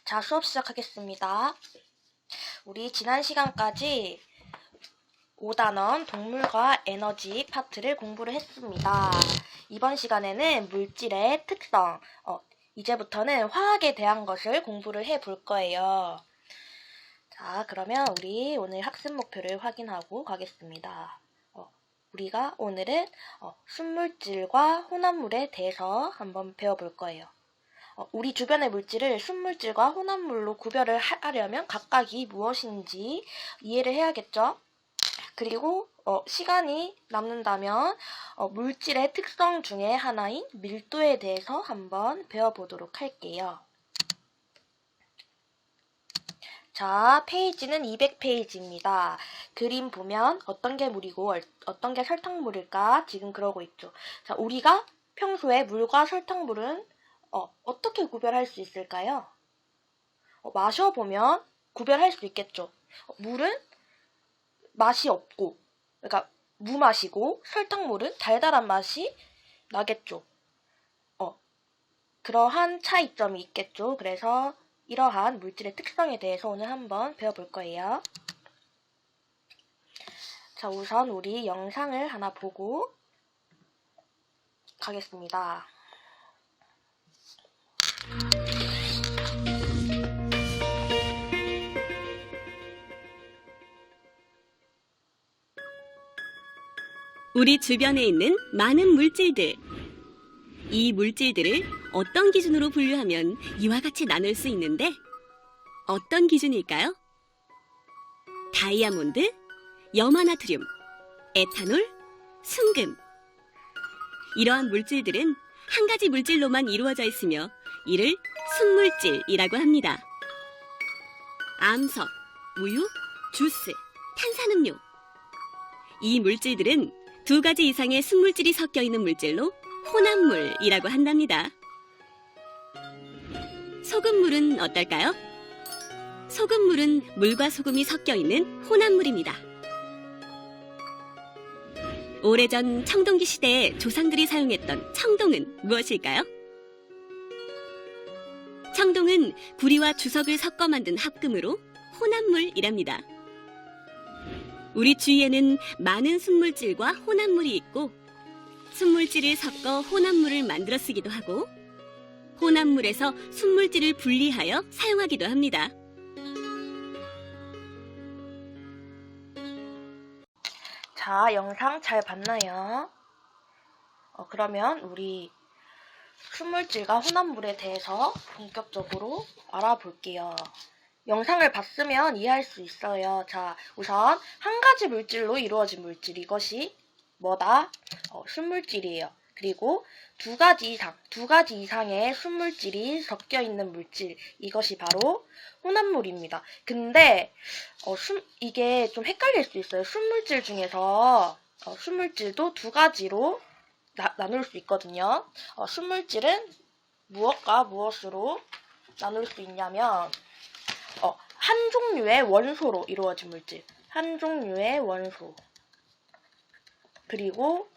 자, 수업 시작하겠습니다. 우리 지난 시간까지 5단원 동물과 에너지 파트를 공부를 했습니다. 이번 시간에는 물질의 특성, 이제부터는 화학에 대한 것을 공부를 해볼 거예요. 자, 그러면 우리 오늘 학습 목표를 확인하고 가겠습니다. 우리가 오늘은 순물질과 혼합물에 대해서 한번 배워볼 거예요. 우리 주변의 물질을 순물질과 혼합물로 구별을 하려면 각각이 무엇인지 이해를 해야겠죠? 그리고 시간이 남는다면 물질의 특성 중에 하나인 밀도에 대해서 한번 배워보도록 할게요. 자, 페이지는 200페이지입니다. 그림 보면 어떤 게 물이고 어떤 게 설탕물일까 지금 그러고 있죠. 자, 우리가 평소에 물과 설탕물은 어떻게 구별할 수 있을까요? 마셔보면 구별할 수 있겠죠. 물은 맛이 없고, 그러니까 무맛이고 설탕물은 달달한 맛이 나겠죠. 그러한 차이점이 있겠죠. 그래서 이러한 물질의 특성에 대해서 오늘 한번 배워볼 거예요. 자, 우선 우리 영상을 하나 보고 가겠습니다. 우리 주변에 있는 많은 물질들. 이 물질들을 어떤 기준으로 분류하면 이와 같이 나눌 수 있는데 어떤 기준일까요? 다이아몬드, 염화나트륨, 에탄올, 순금. 이러한 물질들은 한 가지 물질로만 이루어져 있으며 이를 순물질이라고 합니다. 암석, 우유, 주스, 탄산음료. 이 물질들은 두 가지 이상의 순물질이 섞여 있는 물질로 혼합물이라고 한답니다. 소금물은 어떨까요? 소금물은 물과 소금이 섞여 있는 혼합물입니다. 오래전 청동기 시대에 조상들이 사용했던 청동은 무엇일까요? 청동은 구리와 주석을 섞어 만든 합금으로 혼합물이랍니다. 우리 주위에는 많은 순물질과 혼합물이 있고 순물질을 섞어 혼합물을 만들어 쓰기도 하고 혼합물에서 순물질을 분리하여 사용하기도 합니다. 자, 영상 잘 봤나요? 그러면 우리 순물질과 혼합물에 대해서 본격적으로 알아볼게요. 영상을 봤으면 이해할 수 있어요. 자, 우선 한 가지 물질로 이루어진 물질, 이것이 뭐다? 순물질이에요. 그리고 두 가지 이상의 순물질이 섞여 있는 물질, 이것이 바로 혼합물입니다. 근데 이게 좀 헷갈릴 수 있어요. 순물질 중에서 순물질도 두 가지로 나눌 수 있거든요. 순물질은 무엇과 무엇으로 나눌 수 있냐면 한 종류의 원소로 이루어진 물질, 한 종류의 원소, 그리고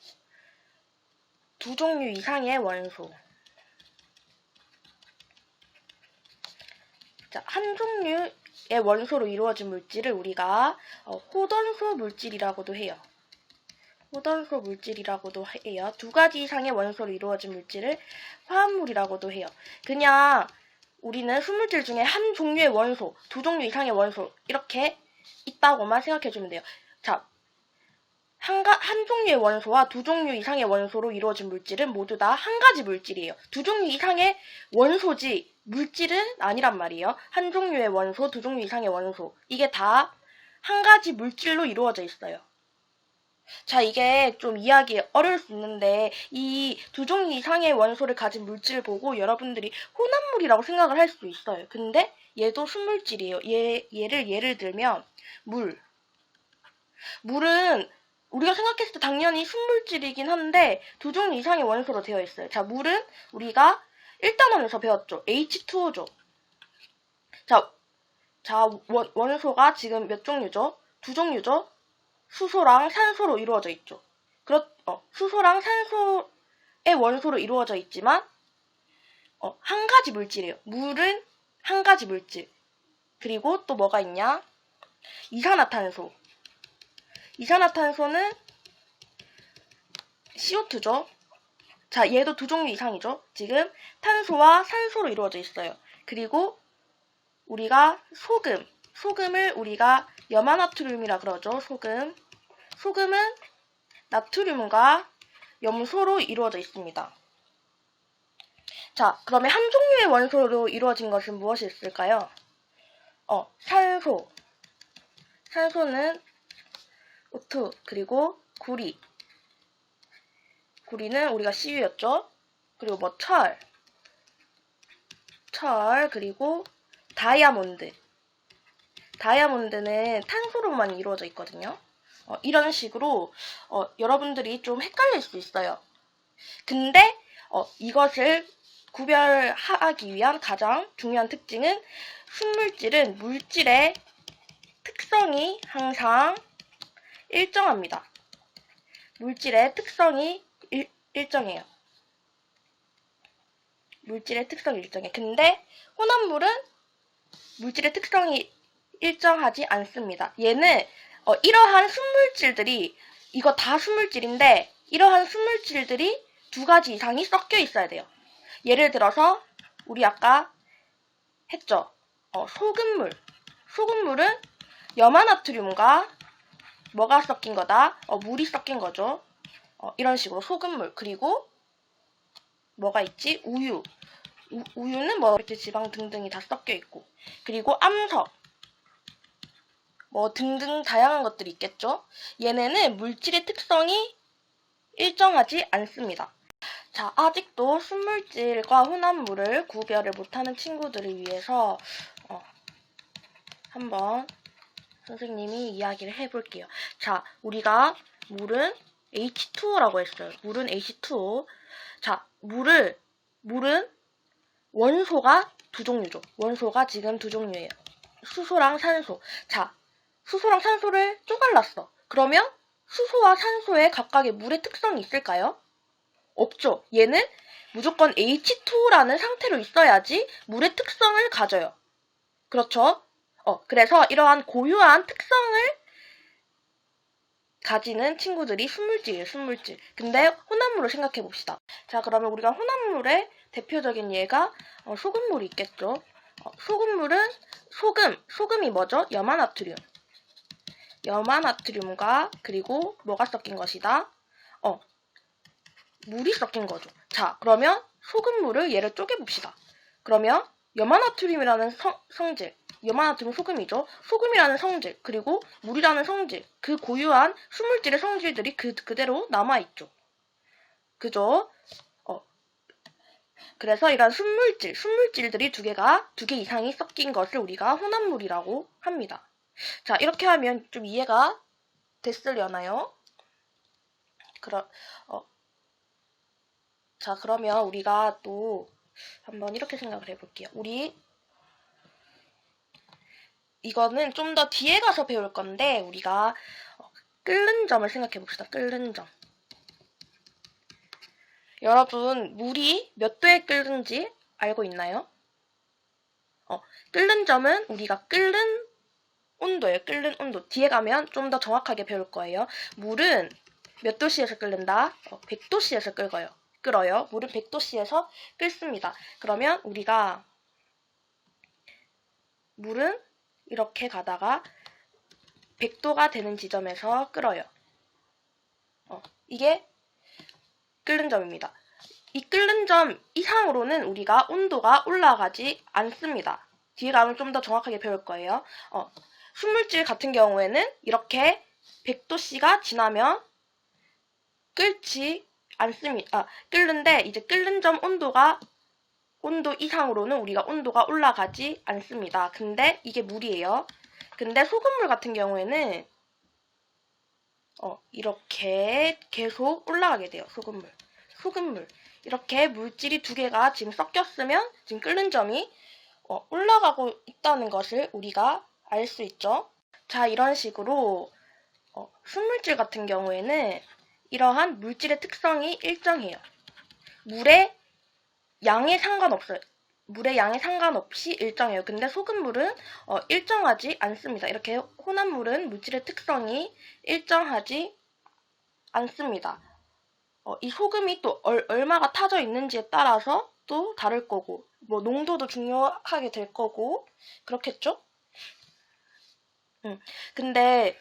두 종류 이상의 원소. 자, 한 종류의 원소로 이루어진 물질을 우리가 호던소 물질이라고도 해요. 호던소 물질이라고도 해요. 두 가지 이상의 원소로 이루어진 물질을 화합물이라고도 해요. 그냥 우리는 순물질 중에 한 종류의 원소, 두 종류 이상의 원소 이렇게 있다고만 생각해주면 돼요. 자, 한 종류의 원소와 두 종류 이상의 원소로 이루어진 물질은 모두 다 한 가지 물질이에요. 두 종류 이상의 원소지 물질은 아니란 말이에요. 한 종류의 원소, 두 종류 이상의 원소, 이게 다 한 가지 물질로 이루어져 있어요. 자, 이게 좀 이해하기 어려울 수 있는데 이 두 종류 이상의 원소를 가진 물질을 보고 여러분들이 혼합물이라고 생각을 할 수 있어요. 근데 얘도 순물질이에요. 예를 들면 물은 우리가 생각했을 때 당연히 순물질이긴 한데 두 종류 이상의 원소로 되어 있어요. 자, 물은 우리가 1단원에서 배웠죠. H2O죠. 자, 원소가 지금 몇 종류죠? 두 종류죠? 수소랑 산소로 이루어져 있죠. 수소랑 산소의 원소로 이루어져 있지만 한 가지 물질이에요. 물은 한 가지 물질. 그리고 또 뭐가 있냐? 이산화탄소. 이산화탄소는 CO2죠. 자, 얘도 두 종류 이상이죠. 지금 탄소와 산소로 이루어져 있어요. 그리고 우리가 소금을 우리가 염화나트륨이라 그러죠. 소금은 나트륨과 염소로 이루어져 있습니다. 자, 그러면 한 종류의 원소로 이루어진 것은 무엇이 있을까요? 산소. 산소는 O2, 그리고 구리는 우리가 Cu였죠. 그리고 뭐 철, 그리고 다이아몬드는 탄소로만 이루어져 있거든요. 이런 식으로 여러분들이 좀 헷갈릴 수 있어요. 근데 이것을 구별하기 위한 가장 중요한 특징은 순물질은 물질의 특성이 항상 일정합니다. 물질의 특성이 일정해요. 물질의 특성이 일정해. 근데 혼합물은 물질의 특성이 일정하지 않습니다. 얘는 이러한 순물질들이, 이거 다 순물질인데 이러한 순물질들이 두 가지 이상이 섞여 있어야 돼요. 예를 들어서 우리 아까 했죠. 소금물은 염화나트륨과 뭐가 섞인 거다? 물이 섞인 거죠. 이런 식으로 소금물. 그리고 뭐가 있지? 우유는 뭐 이렇게 지방 등등이 다 섞여 있고, 그리고 암석 뭐 등등 다양한 것들이 있겠죠. 얘네는 물질의 특성이 일정하지 않습니다. 자, 아직도 순물질과 혼합물을 구별을 못하는 친구들을 위해서 한번 선생님이 이야기를 해볼게요. 자, 우리가 물은 H2O라고 했어요. 물은 H2O. 자, 물은 원소가 두 종류죠. 원소가 지금 두 종류예요. 수소랑 산소. 자, 수소랑 산소를 쪼갈랐어. 그러면 수소와 산소에 각각의 물의 특성이 있을까요? 없죠. 얘는 무조건 H2O라는 상태로 있어야지 물의 특성을 가져요. 그렇죠? 그래서 이러한 고유한 특성을 가지는 친구들이 순물질이에요, 순물질. 근데 혼합물을 생각해 봅시다. 자, 그러면 우리가 혼합물의 대표적인 예가 소금물이 있겠죠. 소금물은 소금이 뭐죠? 염화나트륨과 그리고 뭐가 섞인 것이다? 물이 섞인 거죠. 자, 그러면 소금물을 얘를 쪼개봅시다. 그러면 염화나트륨이라는 성질, 염화나트륨 소금이죠. 소금이라는 성질, 그리고 물이라는 성질, 그 고유한 순물질의 성질들이 그대로 남아있죠. 그죠? 그래서 이런 순물질들이 두 개 이상이 섞인 것을 우리가 혼합물이라고 합니다. 자, 이렇게 하면 좀 이해가 됐으려나요? 자, 그러면 우리가 또 한번 이렇게 생각을 해볼게요. 이거는 좀 더 뒤에 가서 배울 건데, 우리가 끓는 점을 생각해 봅시다. 끓는 점. 여러분, 물이 몇 도에 끓는지 알고 있나요? 끓는 점은 우리가 끓는 온도예요. 끓는 온도. 뒤에 가면 좀 더 정확하게 배울 거예요. 물은 몇 도씨에서 끓는다? 100도씨에서 끓어요. 물은 100도씨에서 끓습니다. 그러면 우리가 물은 이렇게 가다가 100도가 되는 지점에서 끓어요. 이게 끓는 점입니다. 이 끓는 점 이상으로는 우리가 온도가 올라가지 않습니다. 뒤에 가면 좀 더 정확하게 배울 거예요. 순물질 같은 경우에는 이렇게 100도씨가 지나면 끓지 않습니다. 끓는데 이제 끓는 점 온도 이상으로는 우리가 온도가 올라가지 않습니다. 근데 이게 물이에요. 근데 소금물 같은 경우에는 이렇게 계속 올라가게 돼요. 소금물. 이렇게 물질이 두 개가 지금 섞였으면 지금 끓는 점이 올라가고 있다는 것을 우리가 알 수 있죠. 자, 이런 식으로 순물질 같은 경우에는 이러한 물질의 특성이 일정해요. 물의 양에 상관없어요. 물의 양에 상관없이 일정해요. 근데 소금물은 일정하지 않습니다. 이렇게 혼합물은 물질의 특성이 일정하지 않습니다. 이 소금이 또 얼마가 타져 있는지에 따라서 또 다를 거고, 뭐 농도도 중요하게 될 거고, 그렇겠죠? 근데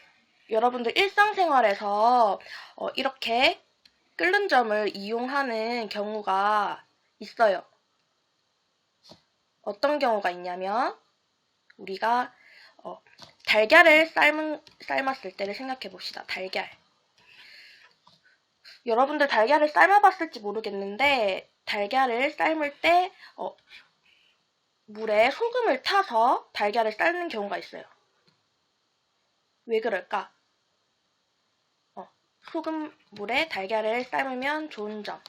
여러분들 일상생활에서 이렇게 끓는 점을 이용하는 경우가 있어요. 어떤 경우가 있냐면 우리가 달걀을 삶았을 때를 생각해 봅시다. 달걀. 여러분들 달걀을 삶아봤을지 모르겠는데 달걀을 삶을 때 물에 소금을 타서 달걀을 삶는 경우가 있어요. 왜 그럴까? 소금물에 달걀을 삶으면 좋은 점.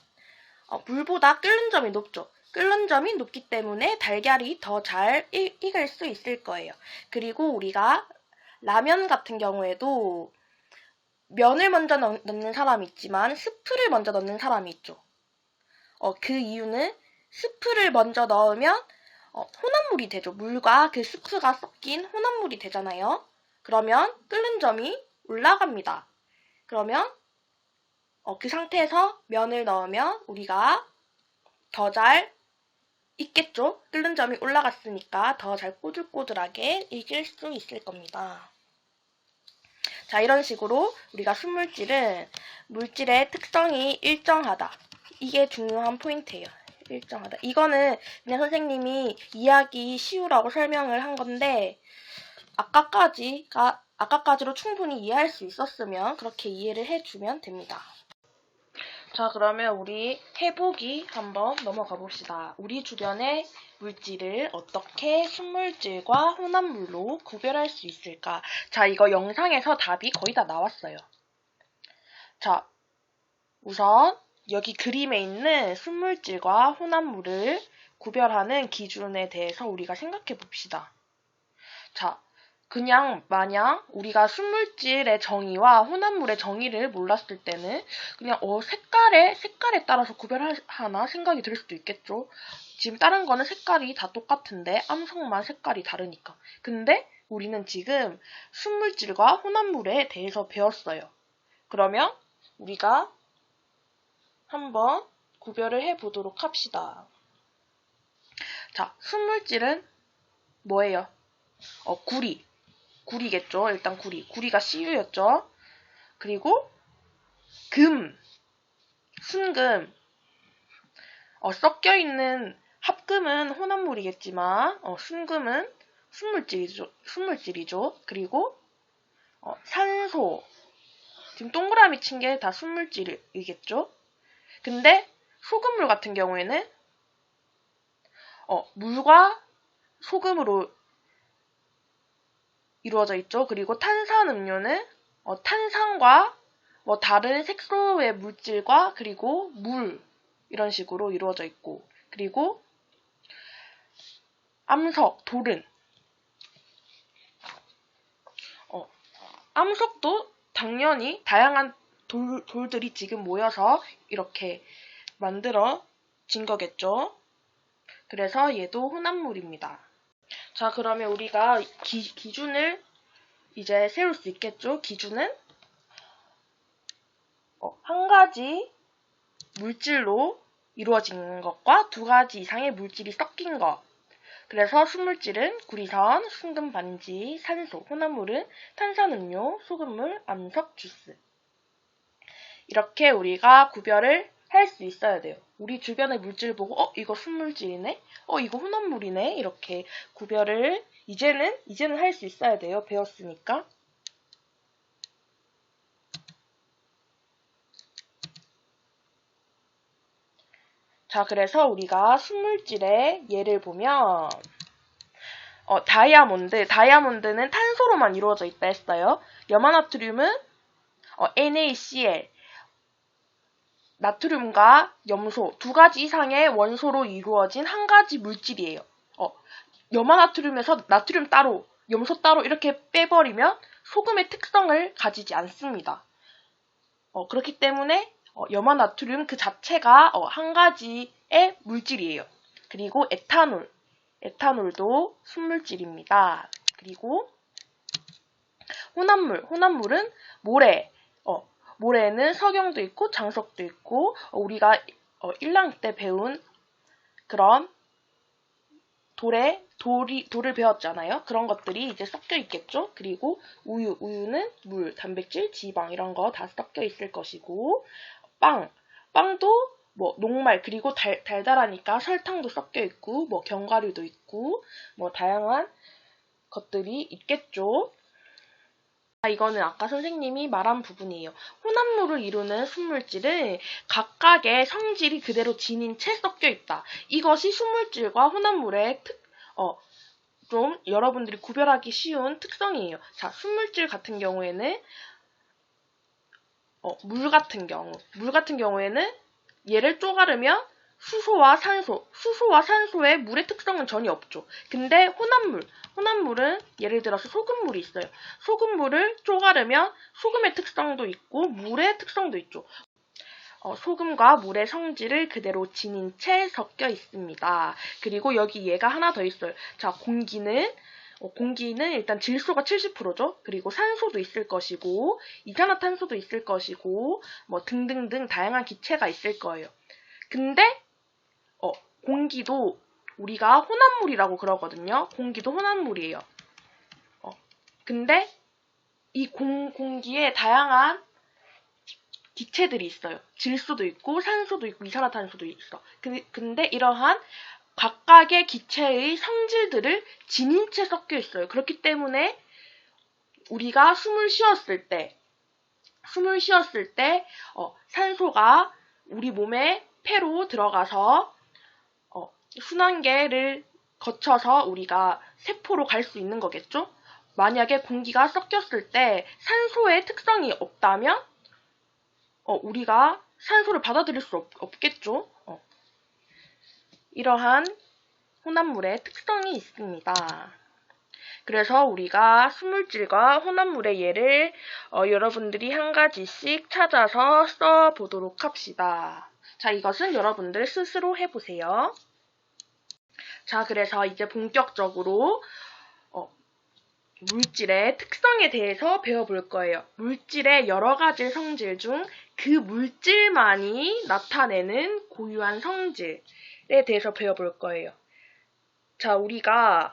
물보다 끓는 점이 높죠. 끓는 점이 높기 때문에 달걀이 더 잘 익을 수 있을 거예요. 그리고 우리가 라면 같은 경우에도 면을 먼저 넣는 사람이 있지만 스프를 먼저 넣는 사람이 있죠. 그 이유는 스프를 먼저 넣으면 혼합물이 되죠. 물과 그 스프가 섞인 혼합물이 되잖아요. 그러면 끓는 점이 올라갑니다. 그러면 그 상태에서 면을 넣으면 우리가 더 잘 익겠죠? 끓는 점이 올라갔으니까 더 잘 꼬들꼬들하게 익을 수 있을 겁니다. 자, 이런 식으로 우리가 순물질은 물질의 특성이 일정하다. 이게 중요한 포인트예요. 일정하다. 이거는 그냥 선생님이 이해하기 쉬우라고 설명을 한 건데 아까까지로 충분히 이해할 수 있었으면 그렇게 이해를 해주면 됩니다. 자, 그러면 우리 해보기 한번 넘어가 봅시다. 우리 주변의 물질을 어떻게 순물질과 혼합물로 구별할 수 있을까? 자, 이거 영상에서 답이 거의 다 나왔어요. 자, 우선 여기 그림에 있는 순물질과 혼합물을 구별하는 기준에 대해서 우리가 생각해 봅시다. 자, 그냥 마냥 우리가 순물질의 정의와 혼합물의 정의를 몰랐을 때는 그냥 색깔에 따라서 구별하나 생각이 들 수도 있겠죠. 지금 다른 거는 색깔이 다 똑같은데 암석만 색깔이 다르니까. 근데 우리는 지금 순물질과 혼합물에 대해서 배웠어요. 그러면 우리가 한번 구별을 해보도록 합시다. 자, 순물질은 뭐예요? 구리겠죠. 일단 구리가 CU였죠. 그리고 순금, 섞여있는 합금은 혼합물이겠지만 순금은 순물질이죠. 그리고 산소, 지금 동그라미 친 게 다 순물질이겠죠. 근데 소금물 같은 경우에는 물과 소금으로 이루어져 있죠. 그리고 탄산음료는 탄산과 다른 색소의 물질과 그리고 물 이런 식으로 이루어져 있고, 그리고 암석, 돌은 암석도 당연히 다양한 돌들이 지금 모여서 이렇게 만들어진 거겠죠. 그래서 얘도 혼합물입니다. 자, 그러면 우리가 기준을 이제 세울 수 있겠죠? 기준은 한 가지 물질로 이루어진 것과 두 가지 이상의 물질이 섞인 것. 그래서 순물질은 구리선, 순금 반지, 산소, 혼합물은 탄산음료, 소금물, 암석, 주스. 이렇게 우리가 구별을 할 수 있어야 돼요. 우리 주변의 물질 보고 이거 순물질이네? 이거 혼합물이네? 이렇게 구별을 이제는 할 수 있어야 돼요. 배웠으니까. 자, 그래서 우리가 순물질의 예를 보면 다이아몬드는 탄소로만 이루어져 있다 했어요. 염화나트륨은 NaCl, 나트륨과 염소 두 가지 이상의 원소로 이루어진 한 가지 물질이에요. 염화나트륨에서 나트륨 따로, 염소 따로 이렇게 빼버리면 소금의 특성을 가지지 않습니다. 그렇기 때문에 염화나트륨 그 자체가 한 가지의 물질이에요. 그리고 에탄올. 에탄올도 순물질입니다. 그리고 혼합물. 혼합물은 모래. 모래에는 석영도 있고 장석도 있고 우리가 1학년 때 배운 그런 돌을 배웠잖아요. 그런 것들이 이제 섞여 있겠죠. 그리고 우유는 물, 단백질, 지방 이런 거 다 섞여 있을 것이고 빵도 뭐 녹말 그리고 달달하니까 설탕도 섞여 있고 뭐 견과류도 있고 뭐 다양한 것들이 있겠죠. 이거는 아까 선생님이 말한 부분이에요. 혼합물을 이루는 순물질은 각각의 성질이 그대로 지닌 채 섞여 있다. 이것이 순물질과 혼합물의 좀 여러분들이 구별하기 쉬운 특성이에요. 자, 순물질 같은 경우에는 물 같은 경우에는 얘를 쪼가르면 수소와 산소의 물의 특성은 전혀 없죠. 근데 혼합물은 예를 들어서 소금물이 있어요. 소금물을 쪼가르면 소금의 특성도 있고 물의 특성도 있죠. 소금과 물의 성질을 그대로 지닌 채 섞여 있습니다. 그리고 여기 얘가 하나 더 있어요. 자, 공기는 일단 질소가 70%죠. 그리고 산소도 있을 것이고 이산화탄소도 있을 것이고 뭐 등등등 다양한 기체가 있을 거예요. 근데 공기도 우리가 혼합물이라고 그러거든요. 공기도 혼합물이에요. 근데 이 공기에 다양한 기체들이 있어요. 질소도 있고 산소도 있고 이산화탄소도 있어. 근데 이러한 각각의 기체의 성질들을 지닌 채 섞여 있어요. 그렇기 때문에 우리가 숨을 쉬었을 때 산소가 우리 몸의 폐로 들어가서 순환계를 거쳐서 우리가 세포로 갈 수 있는 거겠죠? 만약에 공기가 섞였을 때 산소의 특성이 없다면 우리가 산소를 받아들일 수 없겠죠? 이러한 혼합물의 특성이 있습니다. 그래서 우리가 순물질과 혼합물의 예를 여러분들이 한 가지씩 찾아서 써보도록 합시다. 자, 이것은 여러분들 스스로 해보세요. 자, 그래서 이제 본격적으로 물질의 특성에 대해서 배워볼 거예요. 물질의 여러 가지 성질 중 그 물질만이 나타내는 고유한 성질에 대해서 배워볼 거예요. 자, 우리가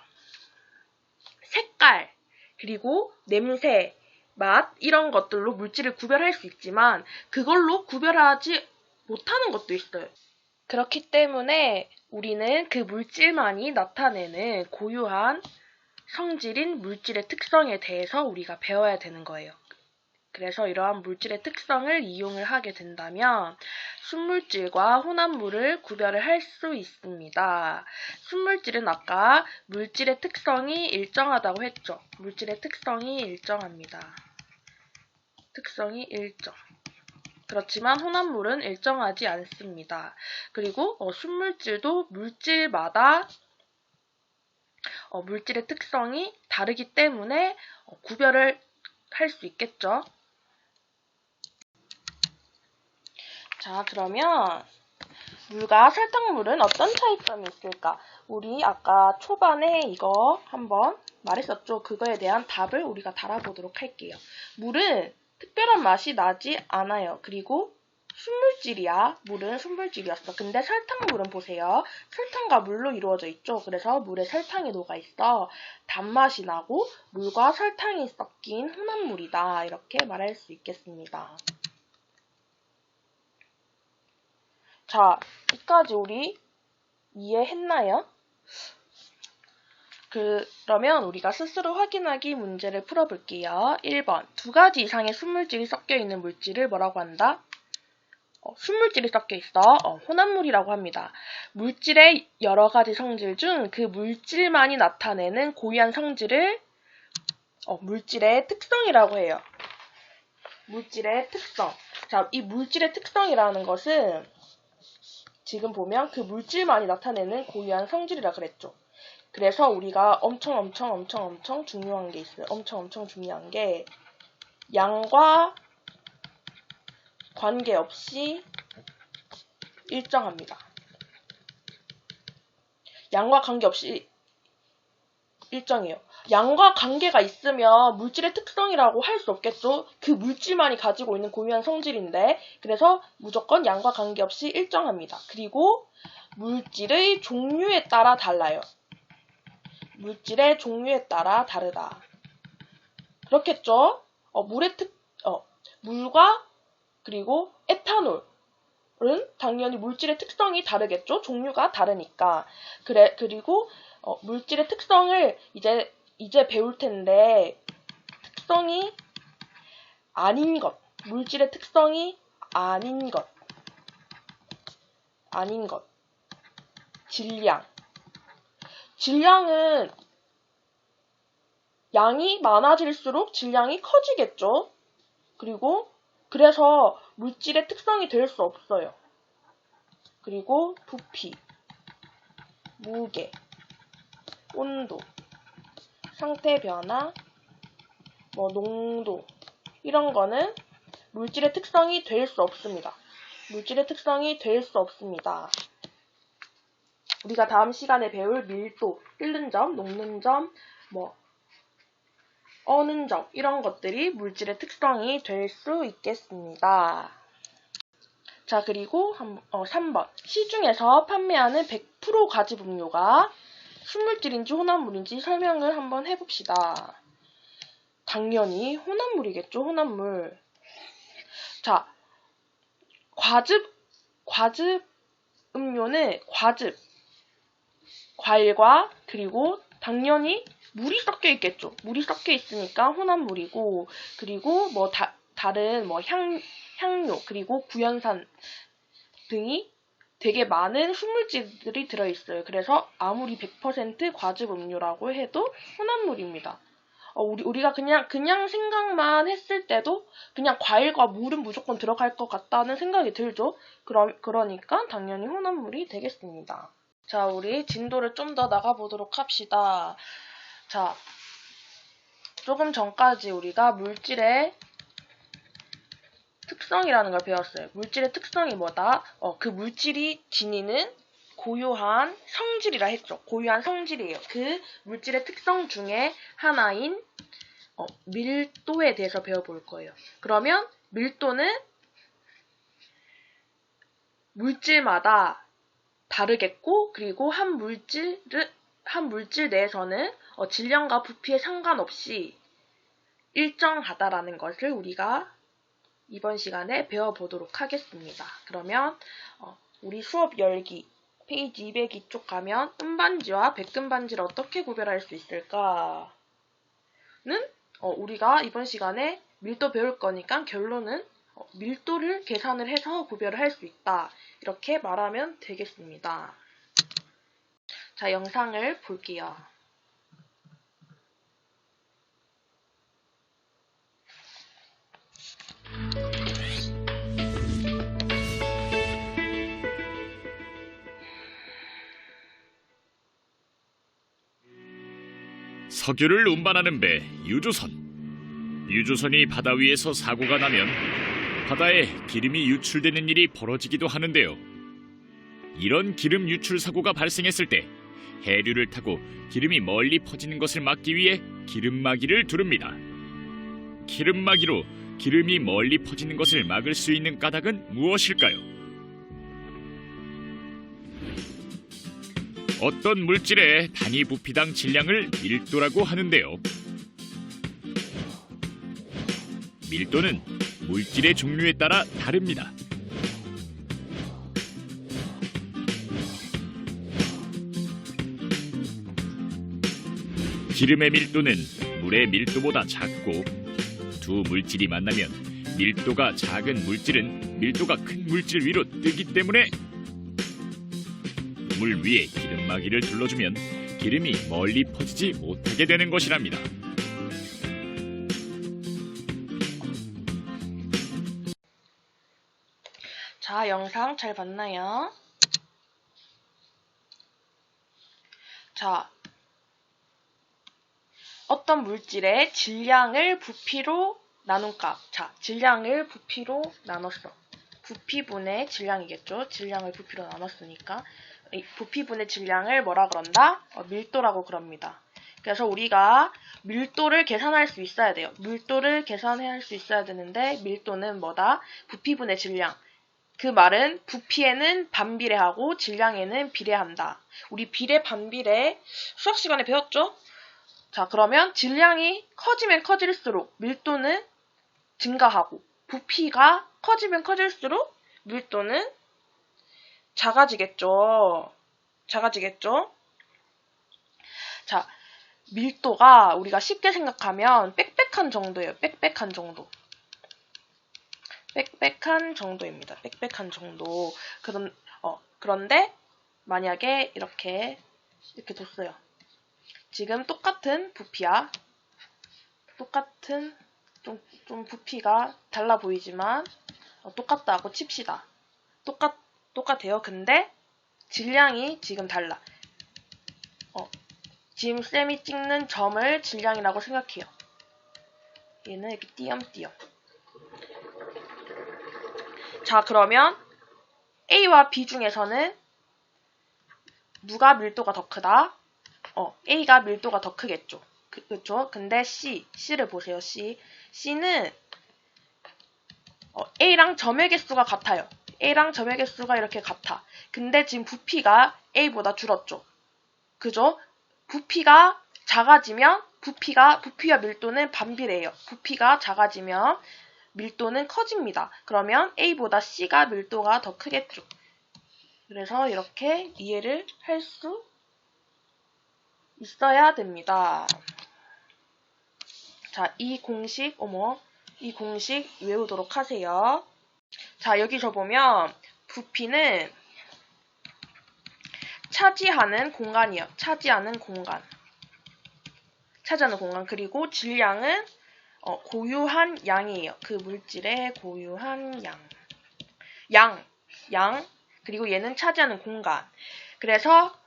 색깔, 그리고 냄새, 맛 이런 것들로 물질을 구별할 수 있지만 그걸로 구별하지 못하는 것도 있어요. 그렇기 때문에 우리는 그 물질만이 나타내는 고유한 성질인 물질의 특성에 대해서 우리가 배워야 되는 거예요. 그래서 이러한 물질의 특성을 이용을 하게 된다면 순물질과 혼합물을 구별을 할 수 있습니다. 순물질은 아까 물질의 특성이 일정하다고 했죠. 물질의 특성이 일정합니다. 특성이 일정. 그렇지만 혼합물은 일정하지 않습니다. 그리고 순물질도 물질마다 물질의 특성이 다르기 때문에 구별을 할 수 있겠죠. 자, 그러면 물과 설탕물은 어떤 차이점이 있을까? 우리 아까 초반에 이거 한번 말했었죠. 그거에 대한 답을 우리가 달아보도록 할게요. 물은 특별한 맛이 나지 않아요. 그리고 순물질이야. 물은 순물질이었어. 근데 설탕물은 보세요. 설탕과 물로 이루어져 있죠. 그래서 물에 설탕이 녹아있어. 단맛이 나고 물과 설탕이 섞인 혼합물이다. 이렇게 말할 수 있겠습니다. 자, 여기까지 우리 이해했나요? 그러면 우리가 스스로 확인하기 문제를 풀어볼게요. 1번. 두 가지 이상의 순물질이 섞여 있는 물질을 뭐라고 한다? 순물질이 섞여 있어. 혼합물이라고 합니다. 물질의 여러 가지 성질 중 그 물질만이 나타내는 고유한 성질을 물질의 특성이라고 해요. 물질의 특성. 자, 이 물질의 특성이라는 것은 지금 보면 그 물질만이 나타내는 고유한 성질이라 그랬죠. 그래서 우리가 엄청 중요한 게 있어요. 엄청 중요한 게 양과 관계없이 일정합니다. 양과 관계없이 일정이에요. 양과 관계가 있으면 물질의 특성이라고 할 수 없겠죠. 그 물질만이 가지고 있는 고유한 성질인데, 그래서 무조건 양과 관계없이 일정합니다. 그리고 물질의 종류에 따라 달라요. 물질의 종류에 따라 다르다. 그렇겠죠? 물과 그리고 에탄올은 당연히 물질의 특성이 다르겠죠? 종류가 다르니까. 그리고 물질의 특성을 이제 배울 텐데, 특성이 아닌 것. 물질의 특성이 아닌 것. 질량은 양이 많아질수록 질량이 커지겠죠? 그래서 물질의 특성이 될 수 없어요. 그리고 부피, 무게, 온도, 상태 변화, 농도, 이런 거는 물질의 특성이 될 수 없습니다. 우리가 다음 시간에 배울 밀도, 끓는 점, 녹는 점, 어는 점, 이런 것들이 물질의 특성이 될 수 있겠습니다. 자, 그리고 3번. 시중에서 판매하는 100% 과즙 음료가 순물질인지 혼합물인지 설명을 한번 해봅시다. 당연히 혼합물이겠죠, 혼합물. 자, 과즙 음료는 과일과 그리고 당연히 물이 섞여 있겠죠. 물이 섞여 있으니까 혼합물이고, 그리고 다른 향료, 그리고 구연산 등이 되게 많은 순물질들이 들어있어요. 그래서 아무리 100% 과즙 음료라고 해도 혼합물입니다. 우리가 그냥 생각만 했을 때도 그냥 과일과 물은 무조건 들어갈 것 같다는 생각이 들죠. 그러니까 당연히 혼합물이 되겠습니다. 자, 우리 진도를 좀 더 나가보도록 합시다. 자, 조금 전까지 우리가 물질의 특성이라는 걸 배웠어요. 물질의 특성이 뭐다? 그 물질이 지니는 고유한 성질이라 했죠. 고유한 성질이에요. 그 물질의 특성 중에 하나인 밀도에 대해서 배워볼 거예요. 그러면 밀도는 물질마다 다르겠고, 그리고 한 물질 내에서는 질량과 부피에 상관없이 일정하다라는 것을 우리가 이번 시간에 배워보도록 하겠습니다. 그러면 우리 수업 열기 페이지 202쪽 가면 음반지와 백금반지를 어떻게 구별할 수 있을까는 우리가 이번 시간에 밀도 배울 거니까 결론은 밀도를 계산을 해서 구별을 할 수 있다. 이렇게 말하면 되겠습니다. 자, 영상을 볼게요. 석유를 운반하는 배 유조선. 유조선이 바다 위에서 사고가 나면 바다에 기름이 유출되는 일이 벌어지기도 하는데요. 이런 기름 유출 사고가 발생했을 때 해류를 타고 기름이 멀리 퍼지는 것을 막기 위해 기름막이를 두릅니다. 기름막이로 기름이 멀리 퍼지는 것을 막을 수 있는 까닭은 무엇일까요? 어떤 물질의 단위 부피당 질량을 밀도라고 하는데요. 밀도는 물질의 종류에 따라 다릅니다. 기름의 밀도는 물의 밀도보다 작고, 두 물질이 만나면 밀도가 작은 물질은 밀도가 큰 물질 위로 뜨기 때문에 물 위에 기름막이를 둘러주면 기름이 멀리 퍼지지 못하게 되는 것이랍니다. 자, 영상 잘 봤나요? 자, 어떤 물질의 질량을 부피로 나눈 값. 자, 질량을 부피로 나눴어. 부피분의 질량이겠죠. 질량을 부피로 나눴으니까. 이 부피분의 질량을 뭐라 그런다? 밀도라고 그럽니다. 그래서 우리가 밀도를 계산할 수 있어야 돼요. 밀도를 계산할 수 있어야 되는데 밀도는 뭐다? 부피분의 질량. 그 말은 부피에는 반비례하고 질량에는 비례한다. 우리 비례 반비례 수학 시간에 배웠죠? 자, 그러면 질량이 커지면 커질수록 밀도는 증가하고 부피가 커지면 커질수록 밀도는 작아지겠죠. 자, 밀도가 우리가 쉽게 생각하면 빽빽한 정도예요. 빽빽한 정도입니다. 빽빽한 정도. 그런데 만약에 이렇게 뒀어요. 지금 똑같은 부피야. 똑같은 좀 부피가 달라 보이지만 똑같다고 칩시다. 똑같아요. 근데 질량이 지금 달라. 지금 쌤이 찍는 점을 질량이라고 생각해요. 얘는 이렇게 띄엄띄엄. 자, 그러면 A와 B 중에서는 누가 밀도가 더 크다? A가 밀도가 더 크겠죠. 그렇죠? 근데 C를 보세요. C는 A랑 점의 개수가 같아요. A랑 점의 개수가 이렇게 같아. 근데 지금 부피가 A보다 줄었죠. 그죠? 부피가 작아지면 부피와 밀도는 반비례해요. 부피가 작아지면 밀도는 커집니다. 그러면 A보다 C가 밀도가 더 크겠죠. 그래서 이렇게 이해를 할 수 있어야 됩니다. 자, 이 공식 외우도록 하세요. 자, 여기서 보면 부피는 차지하는 공간이요. 차지하는 공간. 그리고 질량은 고유한 양이에요. 그 물질의 고유한 양. 그리고 얘는 차지하는 공간. 그래서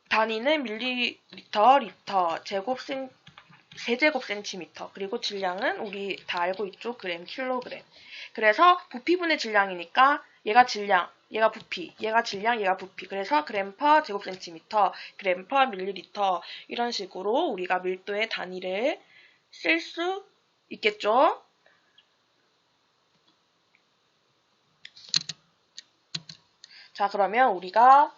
단위는 밀리리터, 리터, 세제곱센티미터. 그리고 질량은 우리 다 알고 있죠. 그램, 킬로그램. 그래서 부피분의 질량이니까 얘가 질량, 얘가 부피, 얘가 질량, 얘가 부피. 그래서 그램 퍼 제곱센티미터, 그램 퍼 밀리리터 이런 식으로 우리가 밀도의 단위를 쓸 수 있겠죠. 자, 그러면 우리가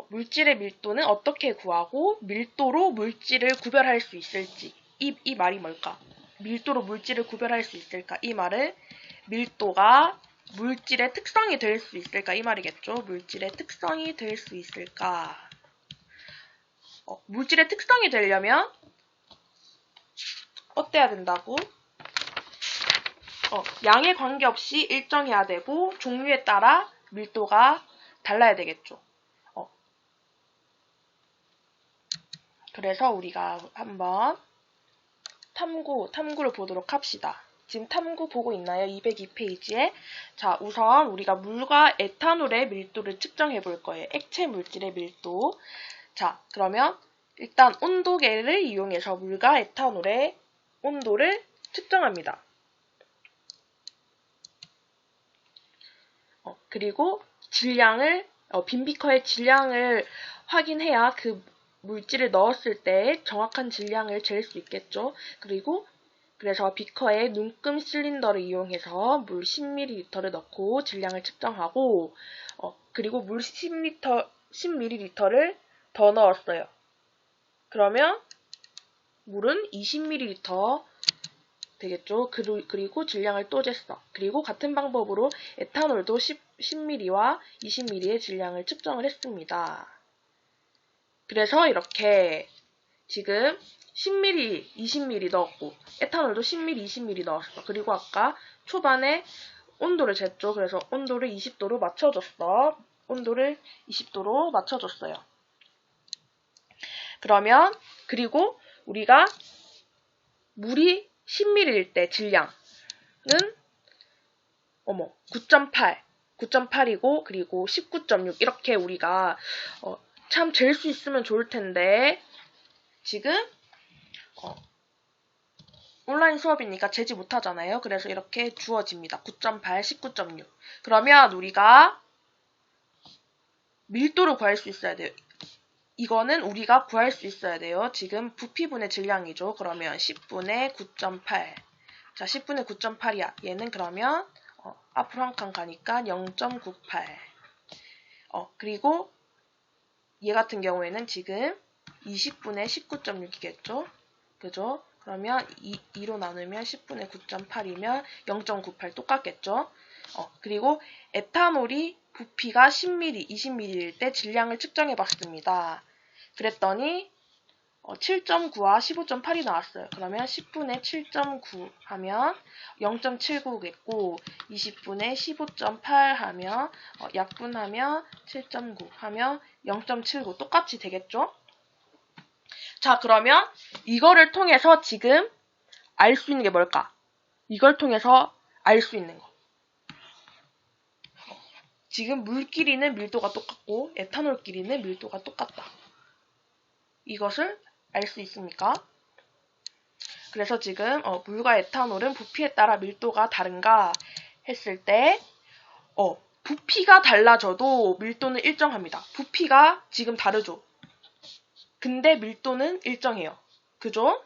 물질의 밀도는 어떻게 구하고 밀도로 물질을 구별할 수 있을지. 이 말이 뭘까? 밀도로 물질을 구별할 수 있을까? 이 말은 밀도가 물질의 특성이 될 수 있을까? 이 말이겠죠. 물질의 특성이 될 수 있을까? 물질의 특성이 되려면 어때야 된다고? 양에 관계없이 일정해야 되고 종류에 따라 밀도가 달라야 되겠죠. 그래서 우리가 한번 탐구를 보도록 합시다. 지금 탐구 보고 있나요? 202페이지에. 자, 우선 우리가 물과 에탄올의 밀도를 측정해 볼 거예요. 액체 물질의 밀도. 자, 그러면 일단 온도계를 이용해서 물과 에탄올의 온도를 측정합니다. 그리고 질량을, 빈비커의 질량을 확인해야 그 물질을 넣었을 때 정확한 질량을 잴 수 있겠죠. 그래서 비커에 눈금 실린더를 이용해서 물 10ml를 넣고 질량을 측정하고, 그리고 물 10ml를 더 넣었어요. 그러면 물은 20ml 되겠죠. 그리고 질량을 또 쟀어. 그리고 같은 방법으로 에탄올도 10ml와 20ml의 질량을 측정을 했습니다. 그래서 이렇게 지금 10ml, 20ml 넣었고 에탄올도 10ml, 20ml 넣었어. 그리고 아까 초반에 온도를 쟀죠. 그래서 온도를 20도로 맞춰줬어. 온도를 20도로 맞춰줬어요. 그리고 우리가 물이 10ml일 때 질량은 9.8이고 그리고 19.6 이렇게 우리가 참 잴 수 있으면 좋을 텐데 지금 온라인 수업이니까 재지 못하잖아요. 그래서 이렇게 주어집니다. 9.8, 19.6. 그러면 우리가 밀도를 구할 수 있어야 돼요. 이거는 우리가 구할 수 있어야 돼요. 지금 부피분의 질량이죠. 그러면 10분의 9.8. 자, 10분의 9.8이야. 얘는 그러면 앞으로 한 칸 가니까 0.98. 그리고 얘 같은 경우에는 지금 20분의 19.6이겠죠? 그죠? 그러면 2로 나누면 10분의 9.8이면 0.98 똑같겠죠? 그리고 에탄올이 부피가 10ml, 20ml일 때 질량을 측정해 봤습니다. 그랬더니 7.9와 15.8이 나왔어요. 그러면 10분의 7.9 하면 0.79겠고 20분의 15.8 하면 약분하면 7.9 하면 0.79 똑같이 되겠죠? 자, 그러면 이거를 통해서 지금 알 수 있는 게 뭘까? 이걸 통해서 알 수 있는 거. 지금 물끼리는 밀도가 똑같고 에탄올끼리는 밀도가 똑같다. 이것을 알 수 있습니까? 그래서 지금 물과 에탄올은 부피에 따라 밀도가 다른가 했을 때 부피가 달라져도 밀도는 일정합니다. 부피가 지금 다르죠? 근데 밀도는 일정해요. 그죠?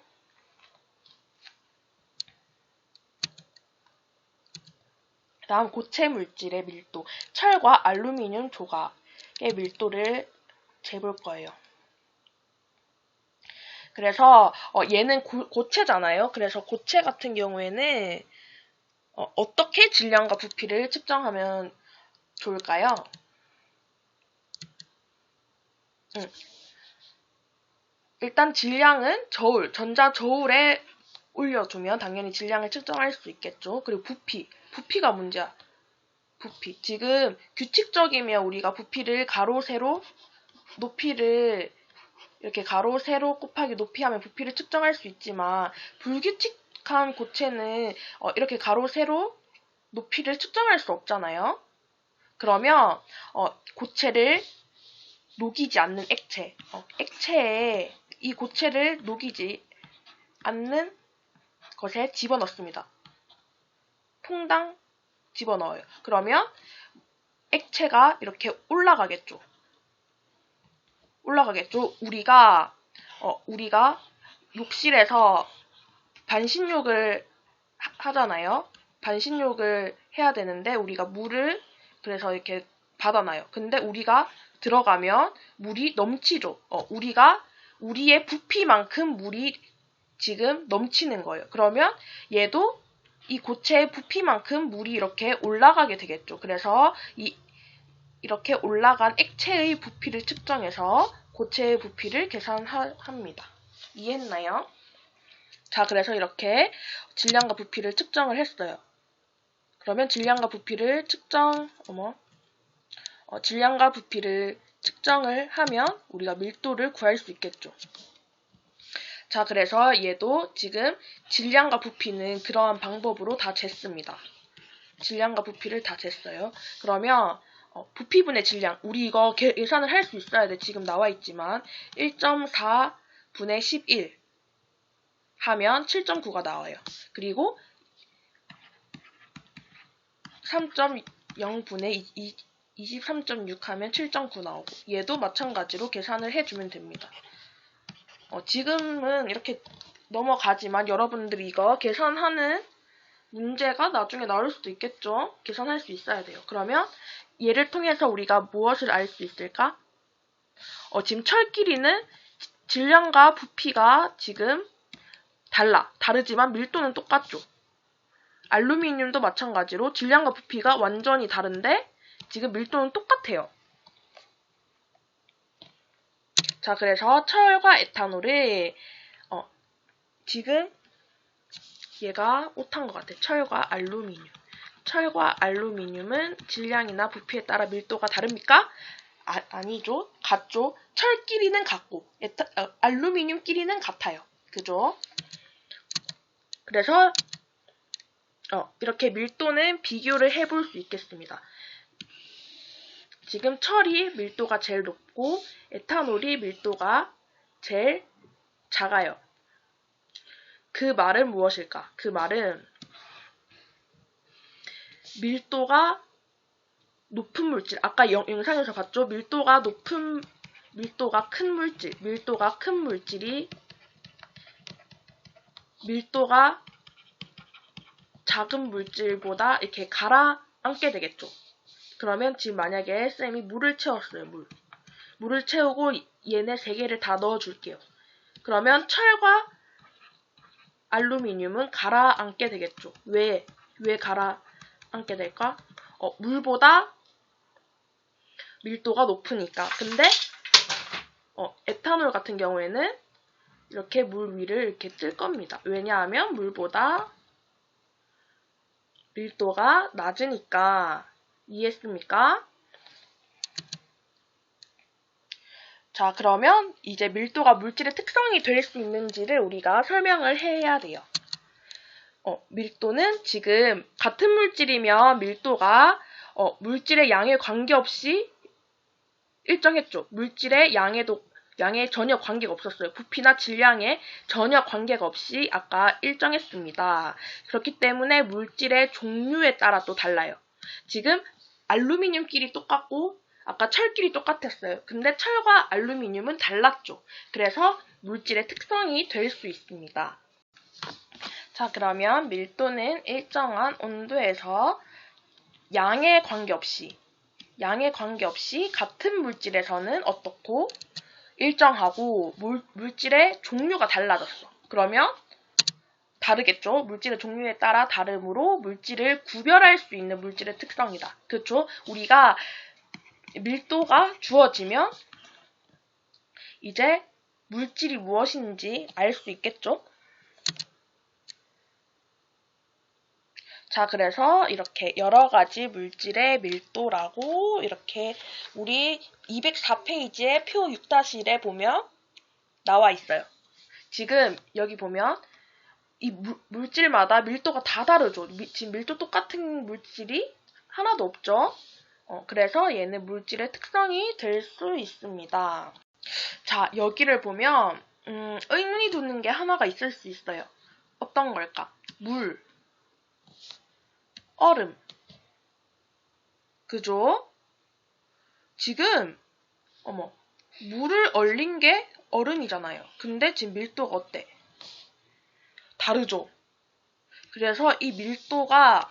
다음 고체 물질의 밀도. 철과 알루미늄 조각의 밀도를 재볼 거예요. 그래서 얘는 고체잖아요. 그래서 고체 같은 경우에는 어떻게 질량과 부피를 측정하면 좋을까요? 일단 질량은 전자 저울에 올려두면 당연히 질량을 측정할 수 있겠죠. 그리고 부피가 문제야. 부피. 지금 규칙적이면 우리가 부피를 가로, 세로, 높이를 이렇게 가로, 세로 곱하기 높이 하면 부피를 측정할 수 있지만 불규칙한 고체는 이렇게 가로, 세로, 높이를 측정할 수 없잖아요. 그러면 고체를 녹이지 않는 액체에 이 고체를 녹이지 않는 것에 집어넣습니다. 통당 집어넣어요. 그러면 액체가 이렇게 올라가겠죠. 우리가 욕실에서 반신욕을 하잖아요. 반신욕을 해야 되는데 우리가 물을 그래서 이렇게 받아놔요. 근데 우리가 들어가면 물이 넘치죠. 우리의 부피만큼 물이 지금 넘치는 거예요. 그러면 얘도 이 고체의 부피만큼 물이 이렇게 올라가게 되겠죠. 그래서 이렇게 올라간 액체의 부피를 측정해서 고체의 부피를 계산합니다. 이해했나요? 자, 그래서 이렇게 질량과 부피를 측정을 했어요. 그러면 질량과 부피를 측정을 하면 우리가 밀도를 구할 수 있겠죠. 자, 그래서 얘도 지금 질량과 부피는 그러한 방법으로 다 쟀습니다. 질량과 부피를 다 쟀어요. 그러면 부피분의 질량, 우리 이거 계산을 할 수 있어야 돼. 지금 나와 있지만 1.4분의 11 하면 7.9가 나와요. 그리고 3.0분의 23.6 하면 7.9 나오고 얘도 마찬가지로 계산을 해주면 됩니다. 지금은 이렇게 넘어가지만 여러분들이 이거 계산하는 문제가 나중에 나올 수도 있겠죠. 계산할 수 있어야 돼요. 그러면 얘를 통해서 우리가 무엇을 알 수 있을까? 지금 철끼리는 질량과 부피가 지금 다르지만 밀도는 똑같죠. 알루미늄도 마찬가지로 질량과 부피가 완전히 다른데 지금 밀도는 똑같아요. 자, 그래서 철과 에탄올을 지금 얘가 오타인 것 같아. 철과 알루미늄. 철과 알루미늄은 질량이나 부피에 따라 밀도가 다릅니까? 아니죠. 같죠. 철끼리는 같고 알루미늄끼리는 같아요. 그죠? 그래서 이렇게 밀도는 비교를 해볼 수 있겠습니다. 지금 철이 밀도가 제일 높고 에탄올이 밀도가 제일 작아요. 그 말은 무엇일까? 그 말은 밀도가 높은 물질. 아까 영상에서 봤죠? 밀도가 큰 물질이 밀도가 작은 물질보다 이렇게 가라앉게 되겠죠. 그러면 지금 만약에 쌤이 물을 채웠어요. 물을 채우고 얘네 3개를 다 넣어줄게요. 그러면 철과 알루미늄은 가라앉게 되겠죠. 왜 가라앉게 될까? 물보다 밀도가 높으니까. 근데 에탄올 같은 경우에는 이렇게 물 위를 이렇게 뜰 겁니다. 왜냐하면 물보다 밀도가 낮으니까. 이해했습니까? 자, 그러면 이제 밀도가 물질의 특성이 될 수 있는지를 우리가 설명을 해야 돼요. 밀도는 지금 같은 물질이면 밀도가 물질의 양에 관계없이 일정했죠. 물질의 양에 전혀 관계가 없었어요. 부피나 질량에 전혀 관계가 없이 아까 일정했습니다. 그렇기 때문에 물질의 종류에 따라 또 달라요. 지금 알루미늄끼리 똑같고 아까 철끼리 똑같았어요. 근데 철과 알루미늄은 달랐죠. 그래서 물질의 특성이 될 수 있습니다. 자, 그러면 밀도는 일정한 온도에서 양에 관계없이 같은 물질에서는 어떻고 일정하고 물질의 종류가 달라졌어. 그러면 다르겠죠? 물질의 종류에 따라 다르므로 물질을 구별할 수 있는 물질의 특성이다. 그렇죠? 우리가 밀도가 주어지면 이제 물질이 무엇인지 알 수 있겠죠? 자, 그래서 이렇게 여러 가지 물질의 밀도라고 이렇게 우리 204페이지의 표 6-1에 보면 나와 있어요. 지금 여기 보면 이 물질마다 밀도가 다 다르죠. 지금 밀도 똑같은 물질이 하나도 없죠. 그래서 얘는 물질의 특성이 될 수 있습니다. 자, 여기를 보면 의문이 드는 게 하나가 있을 수 있어요. 어떤 걸까? 물, 얼음. 그죠? 지금 물을 얼린 게 얼음이잖아요. 근데 지금 밀도가 어때? 다르죠? 그래서 이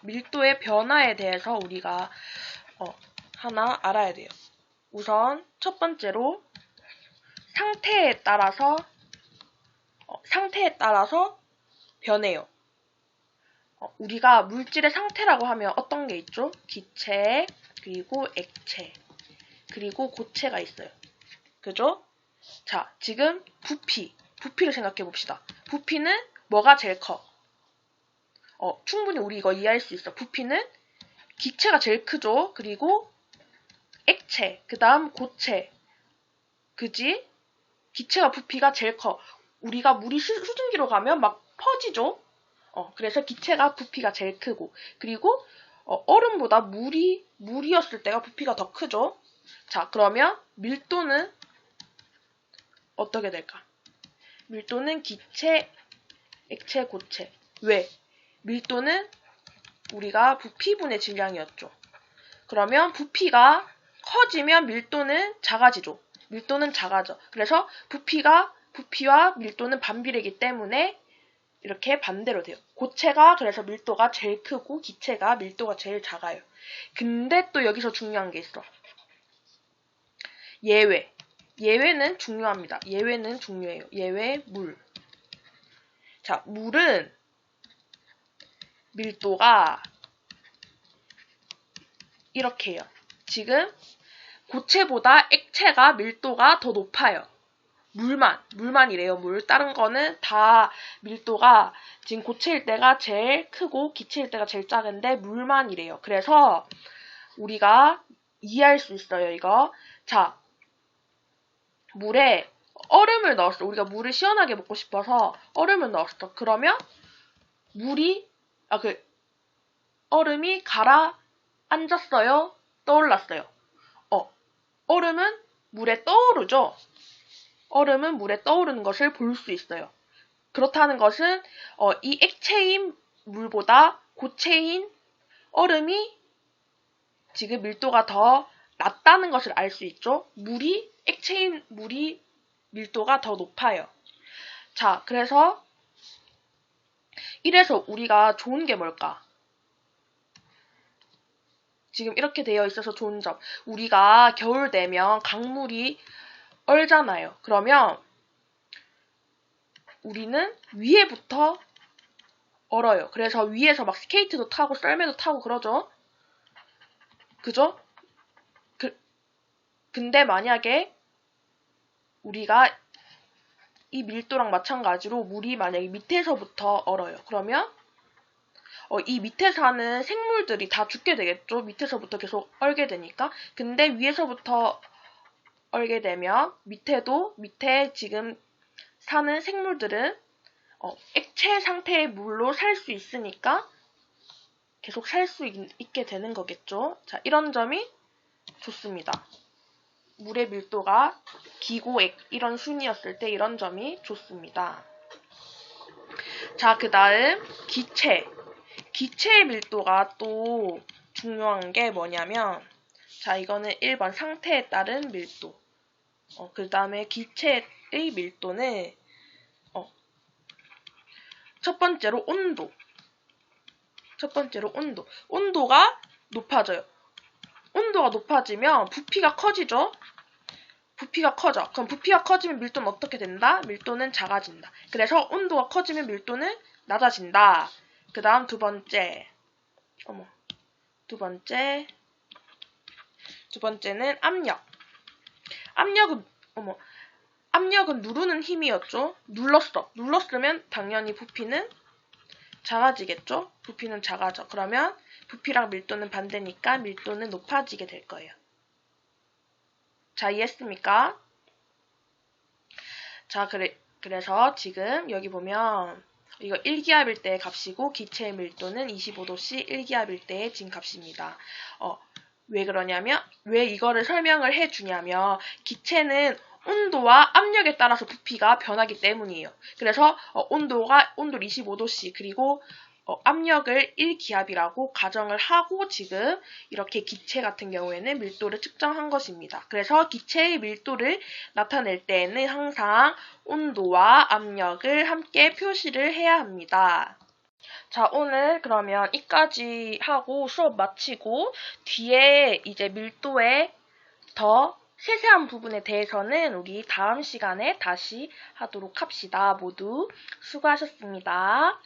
밀도의 변화에 대해서 우리가 하나 알아야 돼요. 우선 첫 번째로 상태에 따라서 변해요. 우리가 물질의 상태라고 하면 어떤 게 있죠? 기체, 그리고 액체, 그리고 고체가 있어요. 그죠? 자, 지금 부피를 생각해 봅시다. 부피는 뭐가 제일 커? 충분히 우리 이거 이해할 수 있어. 부피는 기체가 제일 크죠? 그리고 액체, 그 다음 고체. 그지? 기체와 부피가 제일 커. 우리가 물이 수증기로 가면 막 퍼지죠? 그래서 기체가 부피가 제일 크고. 그리고 얼음보다 물이었을 때가 부피가 더 크죠? 자, 그러면 밀도는 어떻게 될까? 밀도는 기체, 액체, 고체. 왜? 밀도는 우리가 부피분의 질량이었죠. 그러면 부피가 커지면 밀도는 작아지죠. 밀도는 작아져. 그래서 부피와 밀도는 반비례이기 때문에 이렇게 반대로 돼요. 고체가 그래서 밀도가 제일 크고 기체가 밀도가 제일 작아요. 근데 또 여기서 중요한 게 있어. 예외는 중요합니다. 예외는 중요해요. 예외 물. 자, 물은 밀도가 이렇게 해요. 지금 고체보다 액체가 밀도가 더 높아요. 물만이래요. 물. 다른 거는 다 밀도가 지금 고체일 때가 제일 크고 기체일 때가 제일 작은데 물만이래요. 그래서 우리가 이해할 수 있어요. 이거. 자, 물에 얼음을 넣었어. 우리가 물을 시원하게 먹고 싶어서 얼음을 넣었어. 그러면 얼음이 가라앉았어요? 떠올랐어요? 얼음은 물에 떠오르죠? 얼음은 물에 떠오르는 것을 볼 수 있어요. 그렇다는 것은 이 액체인 물보다 고체인 얼음이 지금 밀도가 더 낮다는 것을 알 수 있죠. 액체인 물이 밀도가 더 높아요. 자, 그래서 이래서 우리가 좋은 게 뭘까? 지금 이렇게 되어 있어서 좋은 점. 우리가 겨울 되면 강물이 얼잖아요. 그러면 우리는 위에부터 얼어요. 그래서 위에서 막 스케이트도 타고 썰매도 타고 그러죠. 그죠? 근데 만약에 우리가 이 밀도랑 마찬가지로 물이 만약에 밑에서부터 얼어요. 그러면 이 밑에 사는 생물들이 다 죽게 되겠죠. 밑에서부터 계속 얼게 되니까. 근데 위에서부터 얼게 되면 밑에 지금 사는 생물들은 액체 상태의 물로 살 수 있으니까 계속 살 수 있게 되는 거겠죠. 자, 이런 점이 좋습니다. 물의 밀도가 기고액 이런 순이었을 때 이런 점이 좋습니다. 자, 그 다음 기체의 밀도가 또 중요한 게 뭐냐면, 자, 이거는 1번 상태에 따른 밀도. 그 다음에 기체의 밀도는 첫 번째로 온도. 온도가 높아져요. 온도가 높아지면 부피가 커지죠. 그럼 부피가 커지면 밀도는 어떻게 된다? 밀도는 작아진다. 그래서 온도가 커지면 밀도는 낮아진다. 그 다음 두 번째는 압력. 압력은 누르는 힘이었죠. 눌렀으면 당연히 부피는 작아지겠죠. 부피는 작아져. 그러면 부피랑 밀도는 반대니까 밀도는 높아지게 될 거예요. 자, 이해했습니까? 자, 그래서 지금 여기 보면 이거 1기압일 때의 값이고 기체의 밀도는 25도씨 1기압일 때의 진 값입니다. 왜 그러냐면, 왜 이거를 설명을 해주냐면, 기체는 온도와 압력에 따라서 부피가 변하기 때문이에요. 그래서 온도를 25도씨 그리고 압력을 1기압이라고 가정을 하고 지금 이렇게 기체 같은 경우에는 밀도를 측정한 것입니다. 그래서 기체의 밀도를 나타낼 때에는 항상 온도와 압력을 함께 표시를 해야 합니다. 자, 오늘 그러면 이까지 하고 수업 마치고 뒤에 이제 밀도의 더 세세한 부분에 대해서는 우리 다음 시간에 다시 하도록 합시다. 모두 수고하셨습니다.